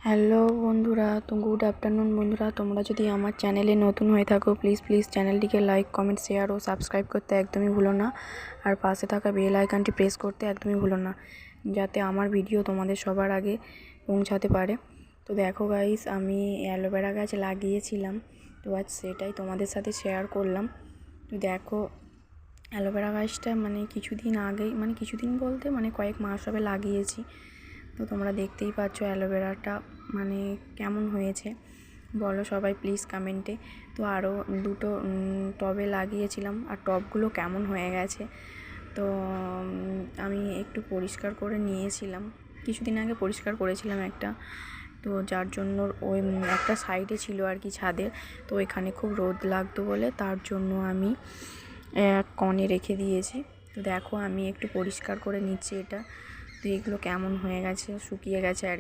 Hello বন্ধুরা, তো good afternoon বন্ধুরা। তোমরা যদি আমার চ্যানেলে নতুন হয়ে থাকো প্লিজ চ্যানেলটিকে লাইক, কমেন্ট, শেয়ার ও সাবস্ক্রাইব করতে একদমই ভুলো না। আর পাশে থাকা বেল আইকনটি প্রেস করতে একদমই ভুলো না, যাতে আমার ভিডিও তোমাদের সবার আগে পৌঁছাতে পারে। তো দেখো গাইস, আমি অ্যালোভেরা গাছ লাগিয়েছিলাম, তো আজ সেটাই তোমাদের সাথে শেয়ার করলাম। তো দেখো, অ্যালোভেরা গাছটা কিছুদিন বলতে কয়েক মাস হবে লাগিয়েছি। তো তোমরা দেখতেই পাচ্ছ অ্যালোভেরাটা কেমন হয়েছে বলো সবাই প্লিজ কমেন্টে। তো আরও দুটো টবে লাগিয়েছিলাম, আর টবগুলো কেমন হয়ে গেছে। তো আমি একটু পরিষ্কার করে নিয়েছিলাম, কিছুদিন আগে পরিষ্কার করেছিলাম একটা, তো যার জন্য ওই একটা সাইডে ছিল আর কি ছাদের, তো ওইখানে খুব রোদ লাগতো বলে তার জন্য আমি এক কণে রেখে দিয়েছি। তো দেখো, আমি একটু পরিষ্কার করে নিচ্ছি এটা। তো এগুলো কেমন হয়ে গেছে, শুকিয়ে গেছে আর